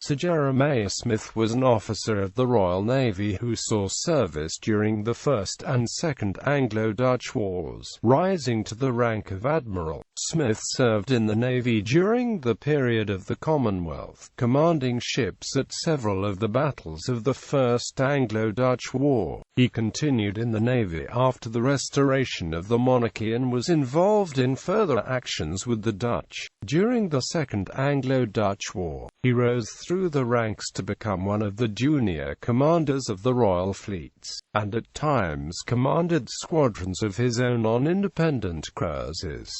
Sir Peter Smith was an officer of the Royal Navy who saw service during the First and Second Anglo-Dutch Wars. Rising to the rank of admiral, Smith served in the Navy during the period of the Commonwealth, commanding ships at several of the battles of the First Anglo-Dutch War. He continued in the Navy after the restoration of the monarchy and was involved in further actions with the Dutch. During the Second Anglo-Dutch War, he rose through the ranks to become one of the junior commanders of the Royal Fleets, and at times commanded squadrons of his own on independent cruises.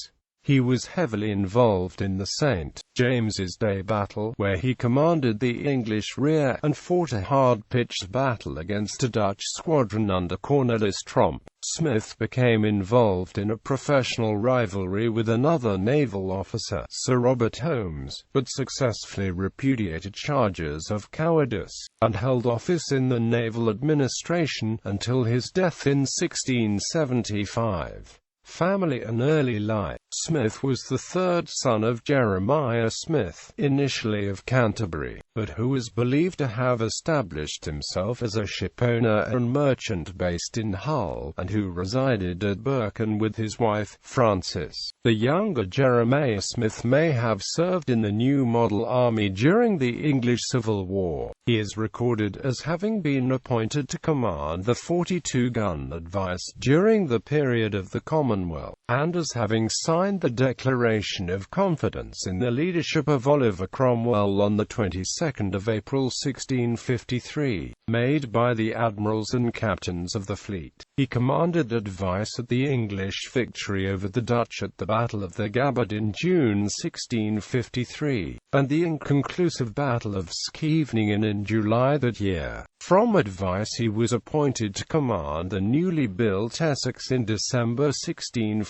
He was heavily involved in the St. James's Day battle, where he commanded the English rear, and fought a hard-pitched battle against a Dutch squadron under Cornelis Tromp. Smith became involved in a professional rivalry with another naval officer, Sir Robert Holmes, but successfully repudiated charges of cowardice, and held office in the naval administration until his death in 1675. Family and early life. Smith was the third son of Jeremiah Smith, initially of Canterbury, but who was believed to have established himself as a shipowner and merchant based in Hull, and who resided at Birken with his wife, Frances. The younger Jeremiah Smith may have served in the New Model Army during the English Civil War. He is recorded as having been appointed to command the 42-gun Advice during the period of the Commonwealth, and as having signed the Declaration of Confidence in the leadership of Oliver Cromwell on the 22nd of April 1653, made by the admirals and captains of the fleet. He commanded Advice at the English victory over the Dutch at the Battle of the Gabbard in June 1653, and the inconclusive Battle of Scheveningen in July that year. From Advice he was appointed to command the newly built Essex in December 1653,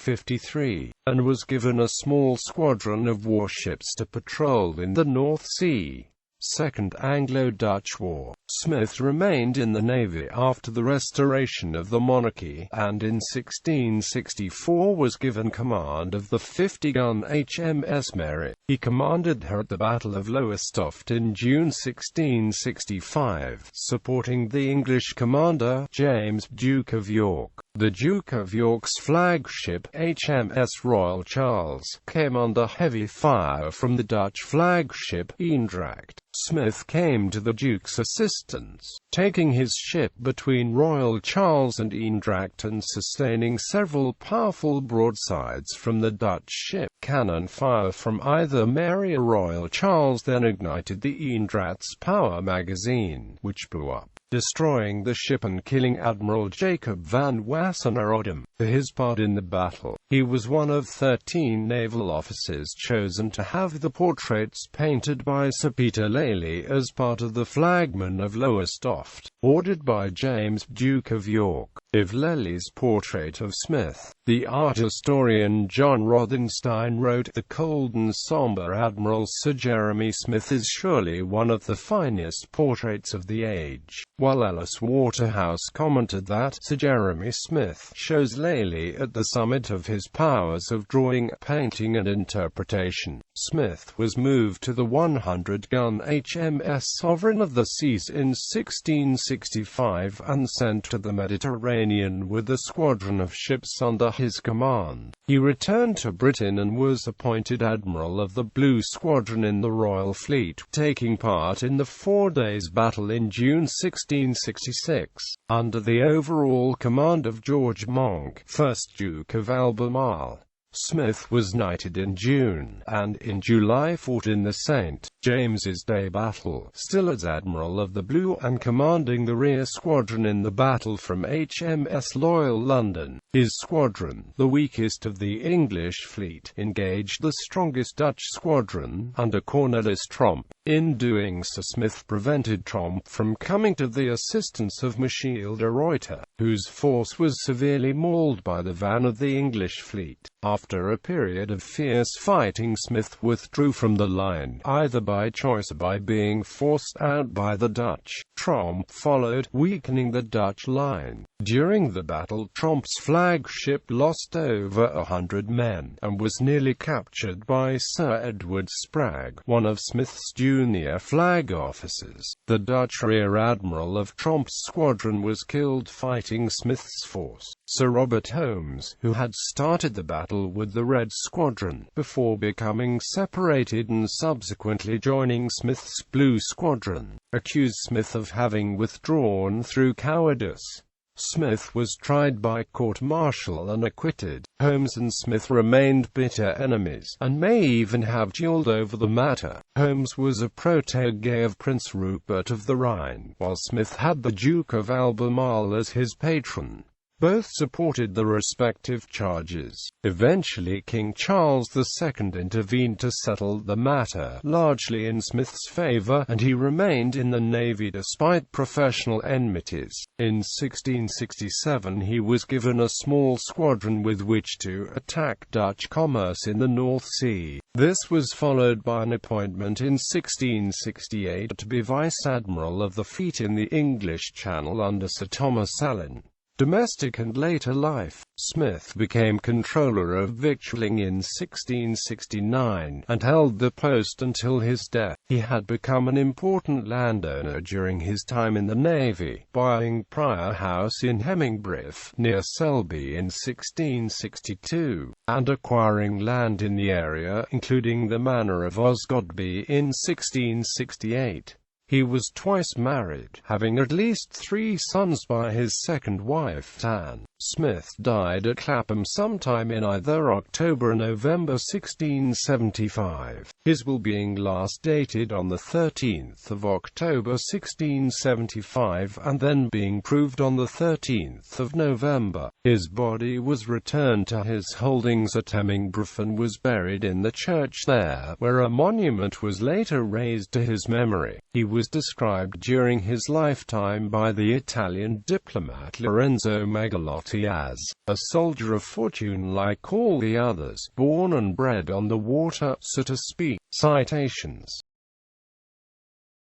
and was given a small squadron of warships to patrol in the North Sea. Second Anglo-Dutch War. Smith remained in the Navy after the restoration of the monarchy, and in 1664 was given command of the 50-gun HMS Mary. He commanded her at the Battle of Lowestoft in June 1665, supporting the English commander, James, Duke of York. The Duke of York's flagship, HMS Royal Charles, came under heavy fire from the Dutch flagship, Eendracht. Smith came to the Duke's assistance, taking his ship between Royal Charles and Eendracht and sustaining several powerful broadsides from the Dutch ship. Cannon fire from either Mary or Royal Charles then ignited the Eendracht's power magazine, which blew up, destroying the ship and killing Admiral Jacob van Wassenaar. For his part in the battle, he was one of 13 naval officers chosen to have the portraits painted by Sir Peter Lely as part of the flagman of Lowestoft, ordered by James, Duke of York. Of Lely's portrait of Smith, the art historian John Rothenstein wrote, "The cold and somber Admiral Sir Jeremy Smith is surely one of the finest portraits of the age," while Ellis Waterhouse commented that Sir Jeremy Smith shows Lely at the summit of his powers of drawing, painting and interpretation. Smith was moved to the 100-gun HMS Sovereign of the Seas in 1665 and sent to the Mediterranean with a squadron of ships under his command. He returned to Britain and was appointed Admiral of the Blue Squadron in the Royal Fleet, taking part in the 4 days battle in June 1666, under the overall command of George Monk, 1st Duke of Albemarle. Smith was knighted in June, and in July fought in the St. James's Day battle, still as Admiral of the Blue and commanding the rear squadron in the battle from HMS Loyal London. His squadron, the weakest of the English fleet, engaged the strongest Dutch squadron, under Cornelis Tromp. In doing so, Smith prevented Tromp from coming to the assistance of Michiel de Ruyter, whose force was severely mauled by the van of the English fleet. After After a period of fierce fighting, Smith withdrew from the line, either by choice or by being forced out by the Dutch. Tromp followed, weakening the Dutch line. During the battle, Tromp's flagship lost over 100 men, and was nearly captured by Sir Edward Spragg, one of Smith's junior flag officers. The Dutch rear admiral of Tromp's squadron was killed fighting Smith's force. Sir Robert Holmes, who had started the battle with the Red Squadron, before becoming separated and subsequently joining Smith's Blue Squadron, accused Smith of having withdrawn through cowardice. Smith was tried by court-martial and acquitted. Holmes and Smith remained bitter enemies, and may even have duelled over the matter. Holmes was a protégé of Prince Rupert of the Rhine, while Smith had the Duke of Albemarle as his patron. Both supported the respective charges. Eventually King Charles II intervened to settle the matter, largely in Smith's favor, and he remained in the Navy despite professional enmities. In 1667 he was given a small squadron with which to attack Dutch commerce in the North Sea. This was followed by an appointment in 1668 to be Vice-Admiral of the Fleet in the English Channel under Sir Thomas Allen. Domestic and later life. Smith became controller of victualling in 1669, and held the post until his death. He had become an important landowner during his time in the Navy, buying Prior House in Hemmingbrith, near Selby in 1662, and acquiring land in the area, including the manor of Osgodby in 1668. He was twice married, having at least 3 sons by his second wife, Anne. Smith died at Clapham sometime in either October or November 1675, his will being last dated on the 13th of October 1675 and then being proved on the 13th of November. His body was returned to his holdings at Hemmingbrith and was buried in the church there, where a monument was later raised to his memory. He was described during his lifetime by the Italian diplomat Lorenzo Magalotti as a soldier of fortune like all the others, born and bred on the water, so to speak. Citations